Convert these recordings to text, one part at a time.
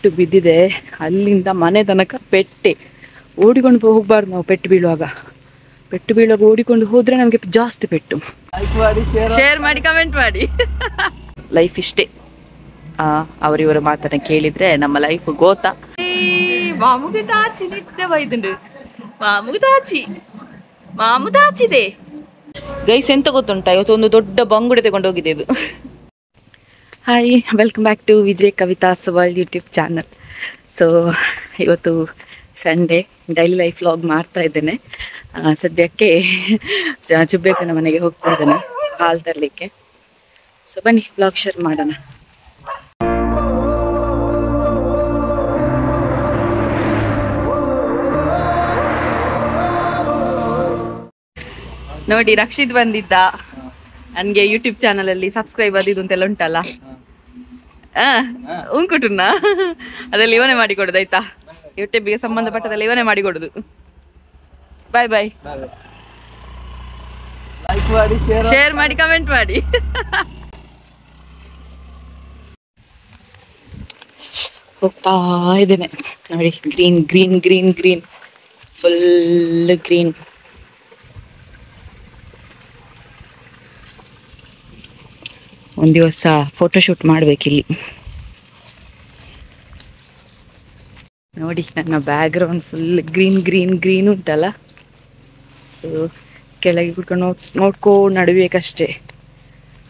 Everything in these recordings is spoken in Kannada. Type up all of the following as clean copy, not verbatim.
ಪೆಟ್ಟು ಬಿದ್ದಿದೆ. ಅಲ್ಲಿಂದ ಮನೆ ತನಕ ಪೆಟ್ಟೆ. ಓಡಿಕೊಂಡು ಹೋಗಬಾರ್ದು ನಾವು ಪೆಟ್ಟು ಬೀಳುವಾಗ. ಪೆಟ್ಟು ಬೀಳುವಾಗ ಓಡಿಕೊಂಡು ಹೋದರೆ ನಮಗೆ ಜಾಸ್ತಿ ಪೆಟ್ಟು. ಶೇರ್ ಮಾಡಿ, ಕಮೆಂಟ್ ಮಾಡಿ. ಲೈಫ್ ಇಷ್ಟೇ. ಅವರಿವರ ಮಾತನ್ನ ಕೇಳಿದ್ರೆ ನಮ್ಮ ಲೈಫ್ ಗೋತಾ. ಮಾಮುಗೆ ತಾಚಿ ನಿದ್ದೆ ಬೈದುಂಡು. ಮಾಮು ತಾಚಿದೆ ಗೈಸ್. ಎಂತ ಗೊತ್ತುಂಟಾ, ಇವತ್ತೊಂದು ದೊಡ್ಡ ಬಂಗುಡೆ ತಗೊಂಡು ಹೋಗಿದೆ ಇದು. Hi, welcome back to Vijay Kavitha's world YouTube channel. So ಇವತ್ತು ಸಂಡೇ, ಡೈಲಿ ಲೈಫ್ ವ್ಲಾಗ್ ಮಾಡ್ತಾ ಇದ್ದೇನೆ. ಸದ್ಯಕ್ಕೆ ಚುಬ್ಬೇಕನ ಮನೆಗೆ ಹೋಗ್ತಾ ಇದ್ದೇನೆ ಹಾಲು ತರಲಿಕ್ಕೆ. ಸೊ ಬನ್ನಿ ವ್ಲಾಗ್ ಶೇರ್ ಮಾಡೋಣ. ನೋಡಿ, ರಕ್ಷಿತ್ ಬಂದಿದ್ದ. ನನಗೆ ಯೂಟ್ಯೂಬ್ ಚಾನಲಲ್ಲಿ ಸಬ್ಸ್ಕ್ರೈಬ್ ಅದು ಅಂತೆಲ್ಲ ಉಂಟಲ್ಲ, ಉಂಕುಟುನ್ನ ಅದರಲ್ಲಿ ಇವನೇ ಮಾಡಿಕೊಡುದು ಆಯ್ತಾ. ಯೂಟ್ಯೂಬ್ಗೆ ಸಂಬಂಧಪಟ್ಟದಲ್ಲಿ ಇವನೇ ಮಾಡಿಕೊಡುದು. ಬಾಯ್ ಬಾಯ್. ಶೇರ್ ಮಾಡಿ, ಕಮೆಂಟ್ ಮಾಡಿ. ಹೋಗ್ತಾ ಇದ್ದೇನೆ ನೋಡಿ. Green green green green, full green. ಒಂದು ದಿವಸ ಫೋಟೋಶೂಟ್ ಮಾಡ್ಬೇಕಿಲ್ಲಿ. ನೋಡಿ ನನ್ನ background full green green green ಉಂಟಲ್ಲ. ಸೊ ಕೆಳಗೆ ಕುತ್ಕೊಂಡು ನೋಡ್ಕೊಂಡು ನಡುಬೇಕಷ್ಟೇ.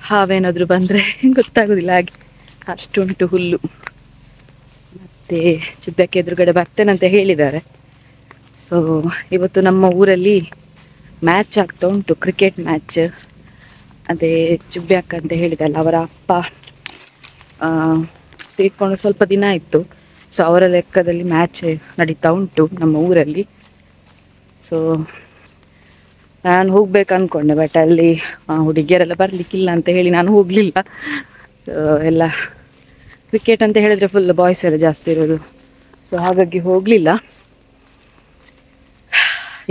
ಹಾವೇನಾದರೂ ಬಂದರೆ ಗೊತ್ತಾಗೋದಿಲ್ಲ, ಹಾಗೆ ಅಷ್ಟುಂಟು ಹುಲ್ಲು. ಮತ್ತು ಚುಬ್ಬಕ್ಕೆ ಎದುರುಗಡೆ ಬರ್ತೇನಂತ ಹೇಳಿದ್ದಾರೆ. ಸೊ ಇವತ್ತು ನಮ್ಮ ಊರಲ್ಲಿ ಮ್ಯಾಚ್ ಆಗ್ತಾ ಉಂಟು, ಕ್ರಿಕೆಟ್ ಮ್ಯಾಚ್. ಅದೇ ಚುಬ್ಬ್ಯಾಕ ಅಂತ ಹೇಳಿದಲ್ಲ, ಅವರ ಅಪ್ಪ ತೀರ್ಕೊಂಡು ಸ್ವಲ್ಪ ದಿನ ಆಯಿತು. ಸೊ ಅವರ ಲೆಕ್ಕದಲ್ಲಿ ಮ್ಯಾಚ್ ನಡೀತಾ ಉಂಟು ನಮ್ಮ ಊರಲ್ಲಿ. ಸೊ ನಾನು ಹೋಗ್ಬೇಕು ಅಂದ್ಕೊಂಡೆ, ಬಟ್ ಅಲ್ಲಿ ಹುಡುಗಿಯರೆಲ್ಲ ಬರಲಿಕ್ಕಿಲ್ಲ ಅಂತ ಹೇಳಿ ನಾನು ಹೋಗಲಿಲ್ಲ. ಸೊ ಎಲ್ಲ ಕ್ರಿಕೆಟ್ ಅಂತ ಹೇಳಿದರೆ ಫುಲ್ ಬಾಯ್ಸ್ ಎಲ್ಲ ಜಾಸ್ತಿ ಇರೋದು. ಸೊ ಹಾಗಾಗಿ ಹೋಗಲಿಲ್ಲ.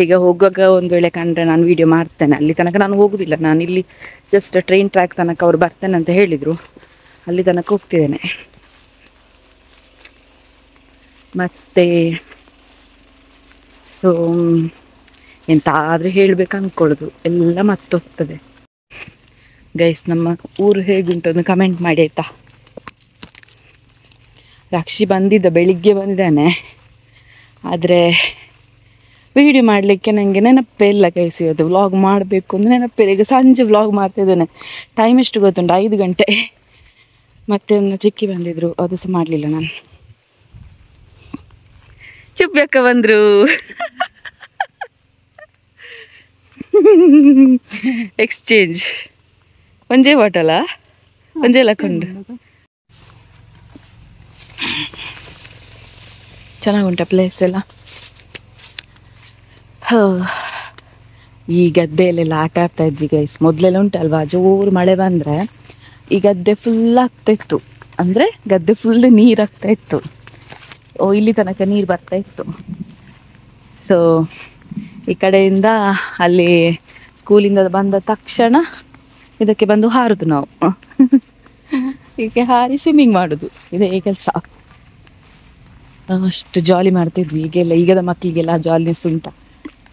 ಈಗ ಹೋಗುವಾಗ ಒಂದು ವೇಳೆ ಕಂಡ್ರೆ ನಾನು ವಿಡಿಯೋ ಮಾಡ್ತೇನೆ. ಅಲ್ಲಿ ತನಕ ನಾನು ಹೋಗುದಿಲ್ಲ, ನಾನು ಇಲ್ಲಿ ಜಸ್ಟ್ ಟ್ರೈನ್ ಟ್ರ್ಯಾಕ್ ತನಕ ಅವ್ರು ಬರ್ತೇನೆ ಅಂತ ಹೇಳಿದರು, ಅಲ್ಲಿ ತನಕ ಹೋಗ್ತಿದ್ದೇನೆ. ಮತ್ತು ಸೊ ಎಂತ ಆದರೂ ಹೇಳಬೇಕು ಅಂದ್ಕೊಳ್ಳೋದು ಎಲ್ಲ ಮತ್ತೋಗ್ತದೆ. ಗೈಸ್, ನಮ್ಮ ಊರು ಹೇಗುಂಟು ಒಂದು ಕಮೆಂಟ್ ಮಾಡಿ ಆಯಿತಾ. ರಕ್ಷಿ ಬಂದಿದ್ದ, ಬೆಳಿಗ್ಗೆ ಬಂದಿದ್ದಾನೆ. ಆದರೆ ವಿಡಿಯೋ ಮಾಡಲಿಕ್ಕೆ ನನಗೆ ನೆನಪೇ ಇಲ್ಲ ಗೈಸ್. ಇವತ್ತು ವ್ಲಾಗ್ ಮಾಡಬೇಕು ಅಂದರೆ ನೆನಪಿಲ್ಲ. ಈಗ ಸಂಜೆ ವ್ಲಾಗ್ ಮಾಡ್ತಿದ್ದೇನೆ. ಟೈಮ್ ಎಷ್ಟು ಗೊತ್ತುಂಟು, 5 ಗಂಟೆ. ಮತ್ತೆ ಒಂದು ಚಿಕ್ಕಿ ಬಂದಿದ್ರು, ಅದು ಸಹ ಮಾಡಲಿಲ್ಲ ನಾನು. ಚುಬ್ಬಕ್ಕ ಬಂದರು. ಎಕ್ಸ್ಚೇಂಜ್ ಒಂಜೇ ಬಾಟಲ ಒಂಜೇ ಲಕೊಂಡು ಚೆನ್ನಾಗುಂಟ ಪ್ಲೇಸ್ ಎಲ್ಲ. ಈ ಗದ್ದೆಯಲ್ಲೆಲ್ಲ ಆಟ ಆಡ್ತಾ ಇದ್ವಿ ಗೈಸ್. ಮೊದಲೆಲ್ಲ ಉಂಟಲ್ವಾ, ಜೋರು ಮಳೆ ಬಂದರೆ ಈ ಗದ್ದೆ ಫುಲ್ ಆಗ್ತಾಯಿತ್ತು. ಅಂದರೆ ಗದ್ದೆ ಫುಲ್ ನೀರು ಆಗ್ತಾಯಿತ್ತು. ಇಲ್ಲಿ ತನಕ ನೀರು ಬರ್ತಾಯಿತ್ತು. ಸೊ ಈ ಕಡೆಯಿಂದ ಅಲ್ಲಿ ಸ್ಕೂಲಿಂದ ಬಂದ ತಕ್ಷಣ ಇದಕ್ಕೆ ಬಂದು ಹಾರೋದು ನಾವು. ಇದಕ್ಕೆ ಹಾರಿ ಸ್ವಿಮ್ಮಿಂಗ್ ಮಾಡೋದು, ಇದೇ ಕೆಲಸ. ಅಷ್ಟು ಜಾಲಿ ಮಾಡ್ತಿದ್ವಿ. ಈಗದ ಮಕ್ಕಳಿಗೆಲ್ಲ ಜಾಲಿನೆಸ್ ಉಂಟ.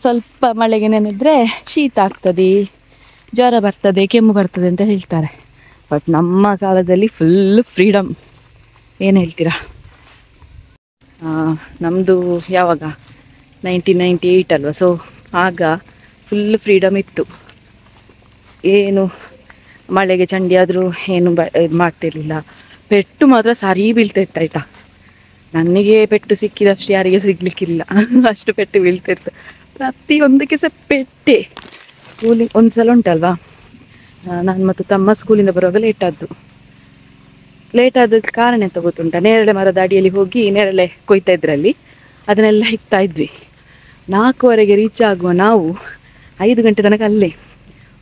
ಸ್ವಲ್ಪ ಮಳೆಗೆ ನೆನೆದ್ರೆ ಶೀತ ಆಗ್ತದೆ, ಜ್ವರ ಬರ್ತದೆ, ಕೆಮ್ಮು ಬರ್ತದೆ ಅಂತ ಹೇಳ್ತಾರೆ. ಬಟ್ ನಮ್ಮ ಕಾಲದಲ್ಲಿ ಫುಲ್ ಫ್ರೀಡಮ್. ಏನು ಹೇಳ್ತೀರಾ? ನಮ್ಮದು ಯಾವಾಗ 1998 ಅಲ್ವಾ. ಸೊ ಆಗ ಫುಲ್ ಫ್ರೀಡಮ್ ಇತ್ತು. ಏನು ಮಳೆಗೆ ಚಂಡಿ ಆದರೂ ಏನು ಇದು ಮಾಡ್ತಿರ್ಲಿಲ್ಲ. ಪೆಟ್ಟು ಮಾತ್ರ ಸರಿ ಬೀಳ್ತಾಯಿತ್ತು ಆಯಿತಾ. ನನಗೆ ಪೆಟ್ಟು ಸಿಕ್ಕಿದಷ್ಟು ಯಾರಿಗೆ ಸಿಗ್ಲಿಕ್ಕಿಲ್ಲ, ಅಷ್ಟು ಪೆಟ್ಟು ಬೀಳ್ತಿತ್ತು. ಪ್ರತಿಯೊಂದಕ್ಕೆ ಸಹ ಪೆಟ್ಟೆ. ಸ್ಕೂಲಿಗೆ ಒಂದು ಸಲ ಉಂಟಲ್ವಾ, ನಾನು ಮತ್ತು ತಮ್ಮ ಸ್ಕೂಲಿಂದ ಬರುವಾಗ ಲೇಟ್ ಆದಕ್ಕೆ ಕಾರಣ ಎಂತ ಗೊತ್ತುಂಟ. ನೇರಳೆ ಮರದ ಅಡಿಯಲ್ಲಿ ಹೋಗಿ ನೇರಳೆ ಕೊಯ್ತಾ ಇದ್ರಲ್ಲಿ, ಅದನ್ನೆಲ್ಲ ಇಕ್ತಾ ಇದ್ವಿ. 4:15 ರೀಚ್ ಆಗುವ ನಾವು 5 ಗಂಟೆ ತನಕ ಅಲ್ಲೇ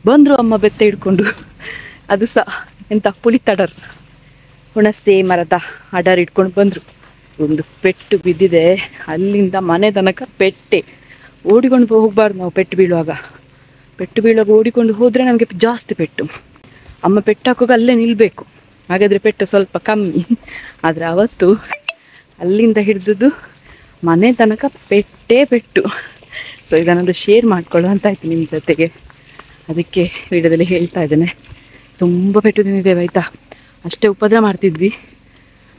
ಬಂದರು. ಅಮ್ಮ ಬೆತ್ತ ಹಿಡ್ಕೊಂಡು, ಅದು ಸಹ ಎಂತ ಪುಳಿತಡರ್, ಹುಣಸೆ ಮರದ ಅಡರ್ ಇಟ್ಕೊಂಡು ಬಂದರು. ಒಂದು ಪೆಟ್ಟು ಬಿದ್ದಿದೆ, ಅಲ್ಲಿಂದ ಮನೆ ತನಕ ಪೆಟ್ಟೆ. ಓಡಿಕೊಂಡು ಹೋಗಬಾರ್ದು ನಾವು ಪೆಟ್ಟು ಬೀಳುವಾಗ. ಪೆಟ್ಟು ಬೀಳುವಾಗ ಓಡಿಕೊಂಡು ಹೋದರೆ ನಮಗೆ ಜಾಸ್ತಿ ಪೆಟ್ಟು. ಅಮ್ಮ ಪೆಟ್ಟು ಹಾಕುವಾಗ ಅಲ್ಲೇ ನಿಲ್ಲಬೇಕು, ಹಾಗಾದರೆ ಪೆಟ್ಟು ಸ್ವಲ್ಪ ಕಮ್ಮಿ. ಆದರೆ ಅವತ್ತು ಅಲ್ಲಿಂದ ಹಿಡಿದು ಮನೆ ತನಕ ಪೆಟ್ಟೇ ಪೆಟ್ಟು. ಸೊ ಇದನ್ನೊಂದು ಶೇರ್ ಮಾಡ್ಕೊಳ್ಳುವಂತಾಯ್ತು ನಿಮ್ಮ ಜೊತೆಗೆ, ಅದಕ್ಕೆ ವಿಡಿಯೋದಲ್ಲಿ ಹೇಳ್ತಾ ಇದ್ದೇನೆ. ತುಂಬ ಪೆಟ್ಟು ತಿಂದಿದ್ದೇವೆ ಆಯಿತಾ, ಅಷ್ಟೇ ಉಪದ್ರ ಮಾಡ್ತಿದ್ವಿ,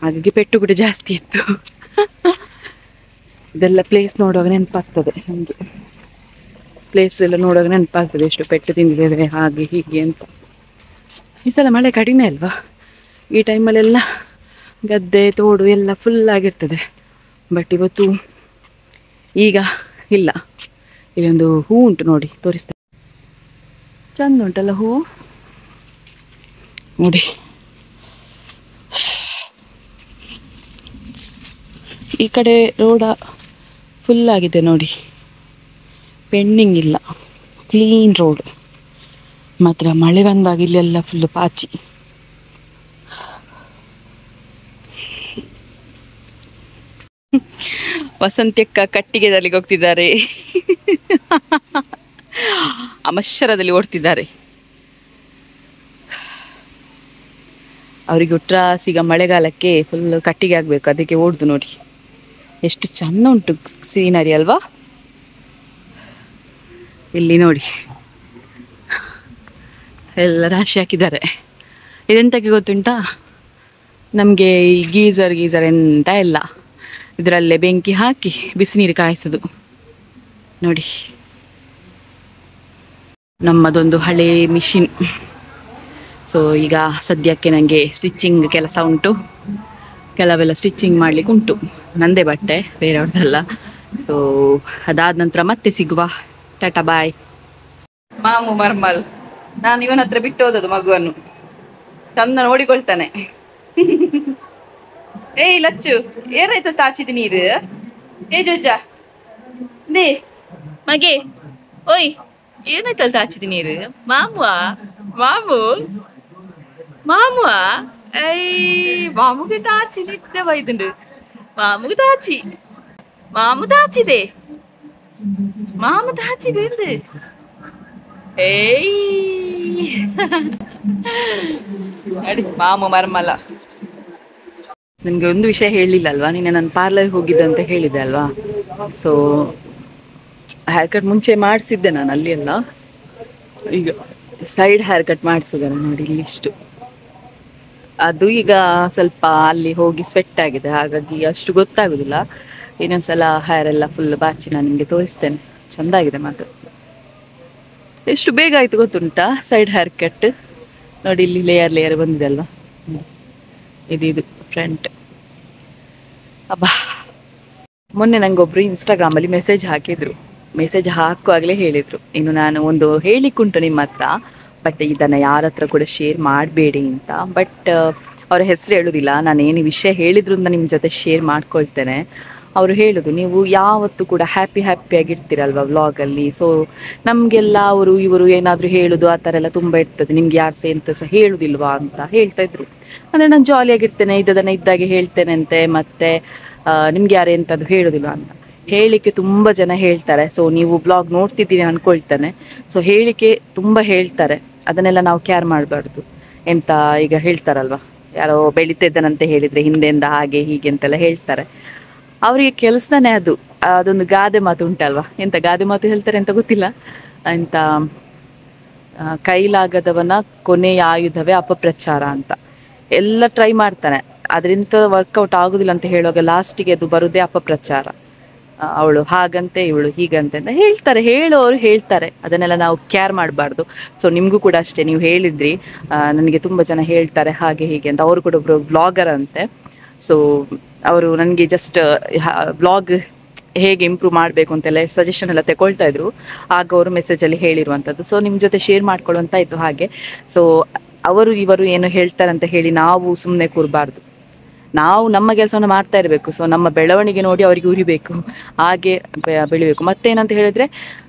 ಹಾಗಾಗಿ ಪೆಟ್ಟು ಕೂಡ ಜಾಸ್ತಿ ಇತ್ತು. ಇದೆಲ್ಲ ಪ್ಲೇಸ್ ನೋಡುವಾಗ ನೆನಪಾಗ್ತದೆ ನಮಗೆ, ಪ್ಲೇಸ್ ಎಲ್ಲ ನೋಡುವಾಗ ನೆನಪಾಗ್ತದೆ ಎಷ್ಟು ಪೆಟ್ಟು ತಿಂದಿದ್ದೇವೆ ಹಾಗೆ ಹೀಗೆ ಅಂತ. ಈ ಸಲ ಮಳೆ ಕಡಿಮೆ ಅಲ್ವಾ, ಈ ಟೈಮಲ್ಲೆಲ್ಲ ಗದ್ದೆ ತೋಡು ಎಲ್ಲ ಫುಲ್ ಆಗಿರ್ತದೆ. ಬಟ್ ಇವತ್ತು ಈಗ ಇಲ್ಲ. ಇಲ್ಲೊಂದು ಹೂ ಉಂಟು ನೋಡಿ, ತೋರಿಸ್ತೇನೆ. ಚಂದ ಉಂಟಲ್ಲ ಹೂ ನೋಡಿ. ಈ ಕಡೆ ರೋಡ ಫುಲ್ ಆಗಿದೆ ನೋಡಿ, ಪೆಂಡಿಂಗ್ ಇಲ್ಲ, ಕ್ಲೀನ್ ರೋಡ್. ಮಾತ್ರ ಮಳೆ ಬಂದಾಗ ಇಲ್ಲೆಲ್ಲ ಫುಲ್ಲು ಪಾಚಿ. ವಸಂತ್ಯಕ್ಕ ಕಟ್ಟಿಗೆದಲ್ಲಿ ಹೋಗ್ತಿದ್ದಾರೆ, ಅಮಶ್ವರದಲ್ಲಿ ಓಡ್ತಿದ್ದಾರೆ. ಅವರಿಗೆ ಉಟ್ರಾಸೀಗ ಮಳೆಗಾಲಕ್ಕೆ ಫುಲ್ ಕಟ್ಟಿಗೆ ಆಗಬೇಕು, ಅದಕ್ಕೆ ಓಡ್ದು ನೋಡಿ. ಎಷ್ಟು ಚೆಂದ ಉಂಟು ಸೀನರಿ ಅಲ್ವಾ. ಇಲ್ಲಿ ನೋಡಿ ಎಲ್ಲ ರಾಶಿ ಹಾಕಿದ್ದಾರೆ. ಇದೆಂತಕ್ಕೆ ಗೊತ್ತುಂಟಾ, ನಮಗೆ ಈ ಗೀಸರ್ ಎಂತ ಇಲ್ಲ, ಇದರಲ್ಲೇ ಬೆಂಕಿ ಹಾಕಿ ಬಿಸಿ ನೀರು ಕಾಯಿಸೋದು ನೋಡಿ. ನಮ್ಮದೊಂದು ಹಳೆ ಮಿಷಿನ್. ಸೊ ಈಗ ಸದ್ಯಕ್ಕೆ ನನಗೆ ಸ್ಟಿಚ್ಚಿಂಗ್ ಕೆಲಸ ಉಂಟು, ಕೆಲವೆಲ್ಲ ಸ್ಟಿಚ್ಚಿಂಗ್ ಮಾಡಲಿಕ್ಕೆ ಉಂಟು, ನಂದೇ ಬಟ್ಟೆ, ಬೇರೆಯವ್ರದ್ದಲ್ಲ. ಸೊ ಅದಾದ ನಂತರ ಮತ್ತೆ ಸಿಗುವ. ಟಾಟಾ ಬಾಯ್. ಮಾಮು ಮರ್ಮಲ್, ನಾನು ಇವನ ಹತ್ರ ಬಿಟ್ಟು ಹೋದದು ಮಗುವನ್ನು, ಚಂದ ನೋಡಿಕೊಳ್ತಾನೆ. ಏಯ್ ಲಚ್ಚು, ಏನಾಯ್ತು ತಾಚಿದ ನೀರು? ಏ ಜೋಜ ದೇ ಮಗೆ, ಓಯ್ ಏನಾಯ್ತಲ್ಲ ತಾಚಿದ ನೀರು? ಮಾಮುವಾ ಮಾಮು ಮಾಮುವಾ, ಐ ಮಾಮುಗೆ ತಾಚಿ ನಿದ್ದೆ ಬೈದುಂಡು, ಮಾಮುಗೆ ತಾಚಿ, ಮಾಮು ತಾಚಿದೆ, ಮಾಮು ತಾಚಿದೆ ಎಂದು. ಏಯ್ ನೋಡಿ ಮಾಮು ಮರ್ಮಲ. ನಿಮಗೆ ಒಂದು ವಿಷಯ ಹೇಳಿಲ್ಲ ಅಲ್ವಾ, ನಿನ್ನೆ ನಾನು ಪಾರ್ಲರ್ಗೆ ಹೋಗಿದ್ದೆ ಅಂತ ಹೇಳಿದೆ ಅಲ್ವಾ. ಸೊ ಹೇರ್ ಕಟ್ ಮುಂಚೆ ಮಾಡಿಸಿದ್ದೆ ನಾನು ಅಲ್ಲಿ ಎಲ್ಲ, ಈಗ ಸೈಡ್ ಹೇರ್ ಕಟ್ ಮಾಡಿಸಿದ್ದೇನೆ ನೋಡಿ ಇಲ್ಲಿ ಇಷ್ಟು. ಅದು ಈಗ ಸ್ವಲ್ಪ ಅಲ್ಲಿ ಹೋಗಿ ಸ್ವೆಟ್ ಆಗಿದೆ, ಹಾಗಾಗಿ ಅಷ್ಟು ಗೊತ್ತಾಗೋದಿಲ್ಲ. ಇನ್ನೊಂದ್ಸಲ ಹೇರ್ ಎಲ್ಲ ಫುಲ್ ಬಾಚಿ ನಾನು ನಿಮಗೆ ತೋರಿಸ್ತೇನೆ, ಚೆಂದಾಗಿದೆ ಮಾತ್ರ. ಎಷ್ಟು ಬೇಗ ಆಯಿತು ಗೊತ್ತುಂಟಾ ಸೈಡ್ ಹೇರ್ ಕಟ್ ನೋಡಿ. ಇಲ್ಲಿ ಲೇಯರ್ ಬಂದಿದೆ ಅಲ್ವಾ, ಇದು ಫ್ರಂಟ್. ಅಬ್ಬಾ, ಮೊನ್ನೆ ನಂಗೊಬ್ರು ಇನ್ಸ್ಟಾಗ್ರಾಮಲ್ಲಿ ಮೆಸೇಜ್ ಹಾಕಿದ್ರು. ಮೆಸೇಜ್ ಹಾಕುವಾಗಲೇ ಹೇಳಿದರು, ಇನ್ನು ನಾನು ಒಂದು ಹೇಳಿಕ್ಕುಂಟು ನಿಮ್ಮ ಹತ್ರ, ಬಟ್ ಇದನ್ನು ಯಾರ ಹತ್ರ ಕೂಡ ಶೇರ್ ಮಾಡಬೇಡಿ ಅಂತ. ಬಟ್ ಅವರ ಹೆಸರು ಹೇಳೋದಿಲ್ಲ, ನಾನೇನು ವಿಷಯ ಹೇಳಿದ್ರು ಅಂತ ನಿಮ್ಮ ಜೊತೆ ಶೇರ್ ಮಾಡ್ಕೊಳ್ತೇನೆ. ಅವರು ಹೇಳೋದು, ನೀವು ಯಾವತ್ತೂ ಕೂಡ ಹ್ಯಾಪಿಯಾಗಿರ್ತೀರಲ್ವ ವ್ಲಾಗಲ್ಲಿ. ಸೊ ನಮಗೆಲ್ಲ ಇವರು ಏನಾದರೂ ಹೇಳೋದು ಆ ಥರ ಎಲ್ಲ ತುಂಬ ಇರ್ತದೆ, ನಿಮ್ಗೆ ಯಾರು ಎಂತ ಸಹ ಹೇಳೋದಿಲ್ವಾ ಅಂತ ಹೇಳ್ತಾಯಿದ್ರು. ಅಂದರೆ ನಾನು ಜಾಲಿಯಾಗಿರ್ತೇನೆ, ಇದನ್ನು ಇದ್ದಾಗೆ ಹೇಳ್ತೇನೆ ಅಂತೆ, ಮತ್ತು ನಿಮ್ಗೆ ಯಾರು ಎಂಥದ್ದು ಹೇಳೋದಿಲ್ವ ಅಂತ. ಹೇಳಿಕೆ ತುಂಬ ಜನ ಹೇಳ್ತಾರೆ. ಸೊ ನೀವು ಬ್ಲಾಗ್ ನೋಡ್ತಿದ್ದೀರಿ ಅಂದ್ಕೊಳ್ತಾನೆ. ಸೊ ಹೇಳಿಕೆ ತುಂಬ ಹೇಳ್ತಾರೆ, ಅದನ್ನೆಲ್ಲ ನಾವು ಕೇರ್ ಮಾಡಬಾರ್ದು. ಎಂತ ಈಗ ಹೇಳ್ತಾರಲ್ವ, ಯಾರೋ ಬೆಳೀತಿದ್ದಾನಂತೆ ಹೇಳಿದರೆ ಹಿಂದೆಯಿಂದ ಹಾಗೆ ಹೀಗೆ ಅಂತೆಲ್ಲ ಹೇಳ್ತಾರೆ. ಅವರಿಗೆ ಕೆಲಸನೇ ಅದೊಂದು ಗಾದೆ ಮಾತು ಉಂಟಲ್ವ, ಎಂತ ಗಾದೆ ಮಾತು ಹೇಳ್ತಾರೆ ಅಂತ ಗೊತ್ತಿಲ್ಲ, ಎಂತ ಕೈಲಾಗದವನ ಕೊನೆಯ ಆಯುಧವೇ ಅಪಪ್ರಚಾರ ಅಂತ. ಎಲ್ಲ ಟ್ರೈ ಮಾಡ್ತಾನೆ, ಅದರಿಂದ ವರ್ಕೌಟ್ ಆಗೋದಿಲ್ಲ ಅಂತ ಹೇಳುವಾಗ ಲಾಸ್ಟಿಗೆ ಅದು ಬರೋದೇ ಅಪಪ್ರಚಾರ. ಅವಳು ಹಾಗಂತೆ ಇವಳು ಹೀಗಂತೆ ಅಂತ ಹೇಳ್ತಾರೆ, ಹೇಳೋರು ಹೇಳ್ತಾರೆ, ಅದನ್ನೆಲ್ಲ ನಾವು ಕೇರ್ ಮಾಡಬಾರ್ದು. ಸೊ ನಿಮಗೂ ಕೂಡ ಅಷ್ಟೇ, ನೀವು ಹೇಳಿದ್ರಿ ನನಗೆ ತುಂಬ ಜನ ಹೇಳ್ತಾರೆ ಹಾಗೆ ಹೀಗೆ ಅಂತ. ಅವರು ಕೂಡ ಒಬ್ಬರು ಬ್ಲಾಗರ್ ಅಂತೆ. ಸೊ ಅವರು ನನಗೆ ಜಸ್ಟ್ ಬ್ಲಾಗ್ ಹೇಗೆ ಇಂಪ್ರೂವ್ ಮಾಡಬೇಕು ಅಂತೆಲ್ಲ ಸಜೆಷನ್ ಎಲ್ಲ ತಗೊಳ್ತಾ ಇದ್ರು, ಆಗ ಅವರು ಮೆಸೇಜಲ್ಲಿ ಹೇಳಿರುವಂಥದ್ದು. ಸೊ ನಿಮ್ಮ ಜೊತೆ ಶೇರ್ ಮಾಡ್ಕೊಳ್ಳುವಂತಾಯಿತು ಹಾಗೆ. ಸೊ ಇವರು ಏನು ಹೇಳ್ತಾರೆ ಅಂತ ಹೇಳಿ ನಾವು ಸುಮ್ಮನೆ ಕೂರಬಾರ್ದು, ನಾವು ನಮ್ಮ ಕೆಲಸವನ್ನು ಮಾಡ್ತಾ ಇರಬೇಕು. ಸೊ ನಮ್ಮ ಬೆಳವಣಿಗೆ ನೋಡಿ ಅವರಿಗೆ ಉರಿಬೇಕು, ಹಾಗೆ ಬೆಳಿಬೇಕು. ಮತ್ತೇನಂತ ಹೇಳಿದರೆ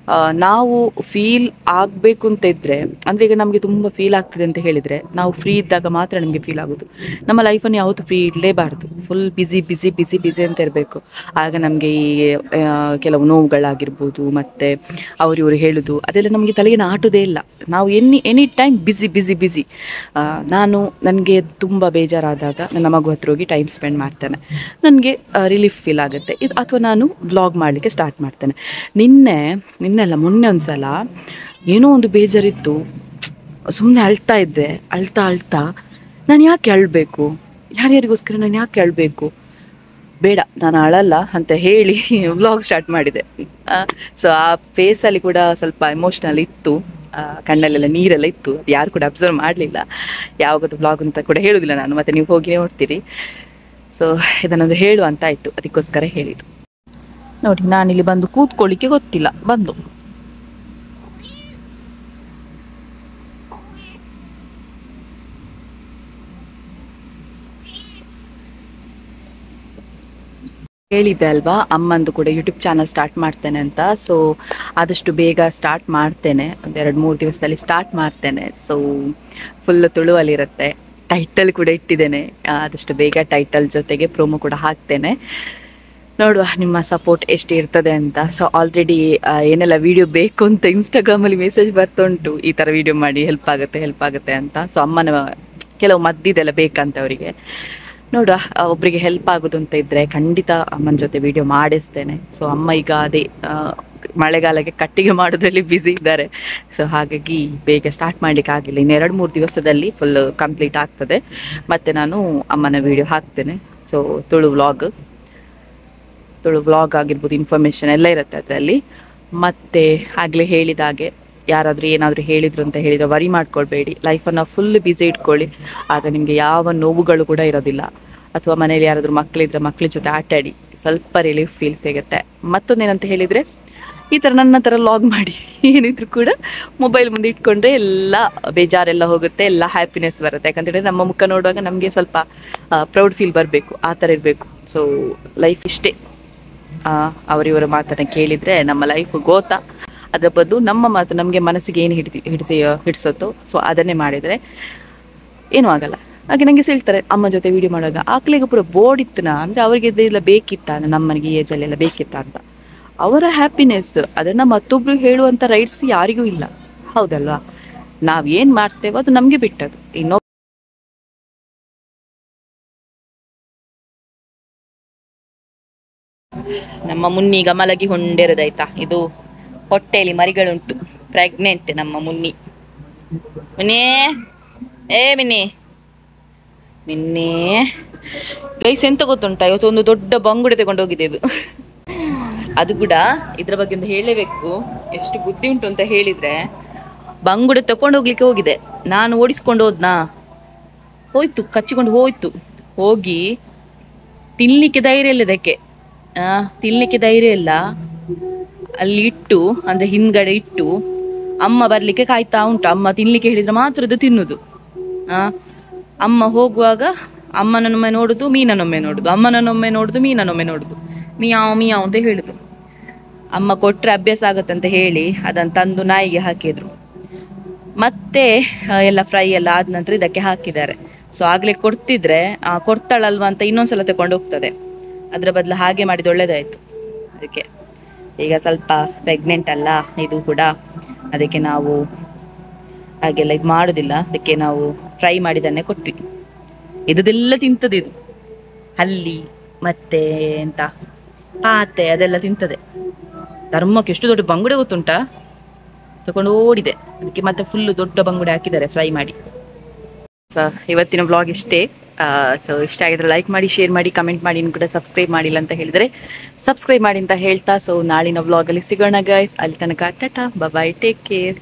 ನಾವು ಫೀಲ್ ಆಗಬೇಕು ಅಂತ ಇದ್ದರೆ, ಅಂದರೆ ಈಗ ನಮಗೆ ತುಂಬ ಫೀಲ್ ಆಗ್ತಿದೆ ಅಂತ ಹೇಳಿದರೆ ನಾವು ಫ್ರೀ ಇದ್ದಾಗ ಮಾತ್ರ ನಮಗೆ ಫೀಲ್ ಆಗೋದು. ನಮ್ಮ ಲೈಫನ್ನು ಯಾವತ್ತೂ ಫ್ರೀ ಇಡಲೇಬಾರ್ದು. ಫುಲ್ ಬಿಸಿ ಬಿಸಿ ಬಿಸಿ ಬಿಸಿ ಅಂತ ಇರಬೇಕು. ಆಗ ನಮಗೆ ಈ ಕೆಲವು ನೋವುಗಳಾಗಿರ್ಬೋದು, ಮತ್ತು ಅವರಿವರು ಹೇಳೋದು ಅದೆಲ್ಲ ನಮಗೆ ತಲೆಗೆ ನಾಟೋದೇ ಇಲ್ಲ. ನಾವು ಎನಿ ಟೈಮ್ ಬಿಸಿ ಬಿಸಿ ಬಿಸಿ. ನನಗೆ ತುಂಬ ಬೇಜಾರಾದಾಗ ನನ್ನ ಮಗು ಹತ್ರ ಹೋಗಿ ಟೈಮ್ ಸ್ಪೆಂಡ್ ಮಾಡ್ತೇನೆ, ನನಗೆ ರಿಲೀಫ್ ಫೀಲ್ ಆಗುತ್ತೆ. ಅಥವಾ ನಾನು ವ್ಲಾಗ್ ಮಾಡಲಿಕ್ಕೆ ಸ್ಟಾರ್ಟ್ ಮಾಡ್ತೇನೆ. ನಿನ್ನೆಲ್ಲ ಮೊನ್ನೆ ಒಂದು ಸಲ ಏನೋ ಒಂದು ಬೇಜಾರಿತ್ತು, ಸುಮ್ಮನೆ ಅಳ್ತಾ ಇದ್ದೆ. ಅಳ್ತಾ ನಾನು ಯಾಕೆ ಅಳಬೇಕು, ಯಾರ್ಯಾರಿಗೋಸ್ಕರ ನಾನು ಯಾಕೆ ಅಳಬೇಕು, ಬೇಡ ನಾನು ಅಳಲ್ಲ ಅಂತ ಹೇಳಿ ವ್ಲಾಗ್ ಸ್ಟಾರ್ಟ್ ಮಾಡಿದೆ. ಸೊ ಆ ಫೇಸಲ್ಲಿ ಕೂಡ ಸ್ವಲ್ಪ ಎಮೋಷ್ನಲ್ ಇತ್ತು, ಕಣ್ಣಲ್ಲೆಲ್ಲ ನೀರೆಲ್ಲ ಇತ್ತು. ಅದು ಯಾರು ಕೂಡ ಅಬ್ಸರ್ವ್ ಮಾಡಲಿಲ್ಲ. ಯಾವಾಗದು ವ್ಲಾಗ್ ಅಂತ ಕೂಡ ಹೇಳೋದಿಲ್ಲ ನಾನು, ಮತ್ತು ನೀವು ಹೋಗಿ ನೋಡ್ತೀರಿ. ಸೊ ಇದನ್ನೊಂದು ಹೇಳುವ ಅಂತ ಆಯಿತು, ಅದಕ್ಕೋಸ್ಕರ ಹೇಳಿದ್ದು. ನೋಡಿ, ನಾನಿಲ್ಲಿ ಬಂದು ಕೂತ್ಕೊಳ್ಳಿಕ್ಕೆ ಗೊತ್ತಿಲ್ಲ, ಬಂದು ಹೇಳಿದ್ದೆ ಅಲ್ವಾ ಅಮ್ಮಂದು ಕೂಡ ಯೂಟ್ಯೂಬ್ ಚಾನಲ್ ಸ್ಟಾರ್ಟ್ ಮಾಡ್ತೇನೆ ಅಂತ. ಸೊ ಆದಷ್ಟು ಬೇಗ ಸ್ಟಾರ್ಟ್ ಮಾಡ್ತೇನೆ, ಒಂದು 2-3 ದಿವಸದಲ್ಲಿ ಸ್ಟಾರ್ಟ್ ಮಾಡ್ತೇನೆ. So full ತುಳುವಲ್ಲಿರುತ್ತೆ. ಟೈಟಲ್ ಕೂಡ ಇಟ್ಟಿದ್ದೇನೆ, ಆದಷ್ಟು ಬೇಗ ಟೈಟಲ್ ಜೊತೆಗೆ ಪ್ರೋಮೋ ಕೂಡ ಹಾಕ್ತೇನೆ. ನೋಡುವ ನಿಮ್ಮ ಸಪೋರ್ಟ್ ಎಷ್ಟು ಇರ್ತದೆ ಅಂತ. ಸೊ ಆಲ್ರೆಡಿ ಏನೆಲ್ಲ ವೀಡಿಯೋ ಬೇಕು ಅಂತ ಇನ್ಸ್ಟಾಗ್ರಾಮಲ್ಲಿ ಮೆಸೇಜ್ ಬರ್ತುಂಟು, ಈ ಥರ ವೀಡಿಯೋ ಮಾಡಿ ಹೆಲ್ಪ್ ಆಗುತ್ತೆ ಅಂತ. ಸೊ ಅಮ್ಮನ ಕೆಲವು ಮದ್ದಿದೆಲ್ಲ ಬೇಕಂತ ಅವರಿಗೆ. ನೋಡುವ, ಒಬ್ಬರಿಗೆ ಹೆಲ್ಪ್ ಆಗೋದು ಅಂತ ಇದ್ದರೆ ಖಂಡಿತ ಅಮ್ಮನ ಜೊತೆ ವೀಡಿಯೋ ಮಾಡಿಸ್ತೇನೆ. ಸೊ ಅಮ್ಮ ಈಗ ಅದೇ ಮಳೆಗಾಲಕ್ಕೆ ಕಟ್ಟಿಗೆ ಮಾಡೋದ್ರಲ್ಲಿ ಬ್ಯುಸಿ ಇದ್ದಾರೆ. ಸೊ ಹಾಗಾಗಿ ಬೇಗ ಸ್ಟಾರ್ಟ್ ಮಾಡಲಿಕ್ಕೆ ಆಗಿಲ್ಲ. ಇನ್ನು 2-3 ದಿವಸದಲ್ಲಿ ಫುಲ್ ಕಂಪ್ಲೀಟ್ ಆಗ್ತದೆ. ಮತ್ತು ನಾನು ಅಮ್ಮನ ವೀಡಿಯೋ ಹಾಕ್ತೇನೆ. ಸೊ ತುಳು ವ್ಲಾಗ್ ಆಗಿರ್ಬೋದು, ಇನ್ಫಾರ್ಮೇಷನ್ ಎಲ್ಲ ಇರುತ್ತೆ ಅದರಲ್ಲಿ. ಮತ್ತು ಆಗಲೇ ಹೇಳಿದಾಗೆ ಯಾರಾದರೂ ಏನಾದರೂ ಹೇಳಿದರು ಅಂತ ಹೇಳಿದರೆ ವರಿ ಮಾಡ್ಕೊಳ್ಬೇಡಿ. ಲೈಫನ್ನು ಫುಲ್ ಬ್ಯುಸಿ ಇಟ್ಕೊಳ್ಳಿ, ಆಗ ನಿಮಗೆ ಯಾವ ನೋವುಗಳು ಕೂಡ ಇರೋದಿಲ್ಲ. ಅಥವಾ ಮನೇಲಿ ಯಾರಾದರೂ ಮಕ್ಕಳಿದ್ರೆ ಮಕ್ಕಳ ಜೊತೆ ಆಟಾಡಿ, ಸ್ವಲ್ಪ ರಿಲೀಫ್ ಫೀಲ್ ಸಿಗುತ್ತೆ. ಮತ್ತೊಂದೇನಂತ ಹೇಳಿದರೆ, ಈ ಥರ ನನ್ನ ಥರ ವ್ಲಾಗ್ ಮಾಡಿ ಏನಿದ್ರು ಕೂಡ ಮೊಬೈಲ್ ಮುಂದೆ ಇಟ್ಕೊಂಡ್ರೆ ಎಲ್ಲ ಬೇಜಾರೆಲ್ಲ ಹೋಗುತ್ತೆ, ಎಲ್ಲ ಹ್ಯಾಪಿನೆಸ್ ಬರುತ್ತೆ. ಯಾಕಂತೇಳಿದ್ರೆ ನಮ್ಮ ಮುಖ ನೋಡುವಾಗ ನಮಗೆ ಸ್ವಲ್ಪ ಪ್ರೌಡ್ ಫೀಲ್ ಬರಬೇಕು, ಆ ಥರ ಇರಬೇಕು. ಸೊ ಲೈಫ್ ಇಷ್ಟೇ. ಅವರಿವರ ಮಾತನ್ನು ಕೇಳಿದರೆ ನಮ್ಮ ಲೈಫ್ ಗೋತಾ. ಅದರ ಬದಲು ನಮ್ಮ ಮಾತು ನಮಗೆ ಮನಸ್ಸಿಗೆ ಏನು ಹಿಡಿಸುತ್ತೋ ಸೊ ಅದನ್ನೇ ಮಾಡಿದರೆ ಏನೂ ಆಗಲ್ಲ. ಹಾಗೆ ನನಗೆ ಹೇಳ್ತಾರೆ ಅಮ್ಮ ಜೊತೆ ವೀಡಿಯೋ ಮಾಡುವಾಗ, ಆಕಳಿಗೆ ಪೂರ ಬೋರ್ಡ್ ಇತ್ತನ, ಅಂದರೆ ಅವರಿಗೆ ಇದೆಲ್ಲ ಬೇಕಿತ್ತ, ನಮ್ಮನಿಗೆ ಏಜಲ್ಲೆಲ್ಲ ಬೇಕಿತ್ತ ಅಂತ. ಅವರ ಹ್ಯಾಪಿನೆಸ್, ಅದನ್ನು ಮತ್ತೊಬ್ಬರು ಹೇಳುವಂಥ ರೈಟ್ಸ್ ಯಾರಿಗೂ ಇಲ್ಲ, ಹೌದಲ್ವಾ? ನಾವೇನು ಮಾಡ್ತೇವೋ ಅದು ನಮಗೆ ಬಿಟ್ಟದು. ನಮ್ಮ ಮುನ್ನೀಗ ಮಲಗಿ ಹೊಂಡಿರೋದಾಯ್ತಾ. ಇದು ಹೊಟ್ಟೆಯಲ್ಲಿ ಮರಿಗಳುಂಟು, ಪ್ರೆಗ್ನೆಂಟ್ ನಮ್ಮ ಮುನ್ನಿ. ಮಿನ್ನಿ ಗೈಸ್, ಎಂತ ಗೊತ್ತುಂಟ, ಇವತ್ತು ಒಂದು ದೊಡ್ಡ ಬಂಗುಡೆ ತಗೊಂಡು ಹೋಗಿದೆ ಇದು. ಅದು ಕೂಡ ಇದ್ರ ಬಗ್ಗೆ ಒಂದು ಹೇಳಲೇಬೇಕು, ಎಷ್ಟು ಬುದ್ಧಿ ಉಂಟು ಅಂತ ಹೇಳಿದರೆ, ಬಂಗುಡೆ ತಗೊಂಡು ಹೋಗ್ಲಿಕ್ಕೆ ಹೋಗಿದೆ. ನಾನು ಓಡಿಸ್ಕೊಂಡು ಹೋದ್ನಾ, ಹೋಯ್ತು, ಕಚ್ಚಿಕೊಂಡು ಹೋಗಿ ತಿನ್ಲಿಕ್ಕೆ ಧೈರ್ಯ ಇಲ್ಲ ಇದಕ್ಕೆ. ತಿನ್ಲಿಕ್ಕೆ ಧೈರ್ಯ ಇಲ್ಲ, ಅಲ್ಲಿ ಇಟ್ಟು, ಅಂದರೆ ಹಿಂದ್ಗಡೆ ಇಟ್ಟು ಅಮ್ಮ ಬರಲಿಕ್ಕೆ ಕಾಯ್ತಾ ಉಂಟು. ಅಮ್ಮ ತಿನ್ಲಿಕ್ಕೆ ಹೇಳಿದರೆ ಮಾತ್ರ ಅದು ತಿನ್ನುದು. ಅಮ್ಮ ಹೋಗುವಾಗ ಅಮ್ಮನನ್ನೊಮ್ಮೆ ನೋಡುದು, ಮೀನನ್ನೊಮ್ಮೆ ನೋಡುದು, ಅಮ್ಮನನ್ನೊಮ್ಮೆ ನೋಡುದು, ಮೀನನ್ನೊಮ್ಮೆ ನೋಡುದು, ಮಿಯಾವ್ ಅಂತ ಹೇಳುದು. ಅಮ್ಮ ಕೊಟ್ಟರೆ ಅಭ್ಯಾಸ ಆಗುತ್ತಂತ ಹೇಳಿ ಅದನ್ನು ತಂದು ನಾಯಿಗೆ ಹಾಕಿದ್ರು. ಮತ್ತೆ ಎಲ್ಲ ಫ್ರೈ ಎಲ್ಲ ಆದ ನಂತರ ಇದಕ್ಕೆ ಹಾಕಿದ್ದಾರೆ. ಸೊ ಆಗಲೇ ಕೊಡ್ತಾಳಲ್ವ ಅಂತ ಇನ್ನೊಂದ್ಸಲ ತಗೊಂಡು ಹೋಗ್ತದೆ. ಅದರ ಬದಲು ಹಾಗೆ ಮಾಡಿದ್ದು ಒಳ್ಳೇದಾಯಿತು. ಅದಕ್ಕೆ ಈಗ ಸ್ವಲ್ಪ ಪ್ರೆಗ್ನೆಂಟ್ ಅಲ್ಲ ಇದು ಕೂಡ, ಅದಕ್ಕೆ ನಾವು ಹಾಗೆಲ್ಲ ಇದು ಮಾಡೋದಿಲ್ಲ. ಅದಕ್ಕೆ ನಾವು ಫ್ರೈ ಮಾಡಿದ್ದನ್ನೇ ಕೊಟ್ವಿ. ಇದೆಲ್ಲ ತಿಂತದೆ, ಇದು ಹಲ್ಲಿ ಮತ್ತೆ ಎಂತ ಪಾತೆ ಅದೆಲ್ಲ ತಿಂತದೆ. ಧರ್ಮಕ್ಕೆ ಎಷ್ಟು ದೊಡ್ಡ ಬಂಗುಡೆ ಗೊತ್ತುಂಟಾ, ತಗೊಂಡು ಓಡಿದೆ. ಅದಕ್ಕೆ ಮತ್ತೆ ಫುಲ್ಲು ದೊಡ್ಡ ಬಂಗುಡೆ ಹಾಕಿದ್ದಾರೆ ಫ್ರೈ ಮಾಡಿ. ಸೊ ಇವತ್ತಿನ ವ್ಲಾಗ್ ಇಷ್ಟೇ. ಸೊ ಇಷ್ಟ ಆಗಿದ್ರೆ ಲೈಕ್ ಮಾಡಿ, ಶೇರ್ ಮಾಡಿ, ಕಮೆಂಟ್ ಮಾಡಿ. ಇನ್ನು ಕೂಡ ಸಬ್ಸ್ಕ್ರೈಬ್ ಮಾಡಿಲ್ಲ ಅಂತ ಹೇಳಿದರೆ ಸಬ್ಸ್ಕ್ರೈಬ್ ಮಾಡಿ ಅಂತ ಹೇಳ್ತಾ, ಸೊ ನಾಳಿನ ವ್ಲಾಗಲ್ಲಿ ಸಿಗೋಣ ಗೈಸ್. ಅಲ್ಲಿ ತನಕ ಟಾಟಾ, ಬಾಯ್, ಟೇಕ್ ಕೇರ್.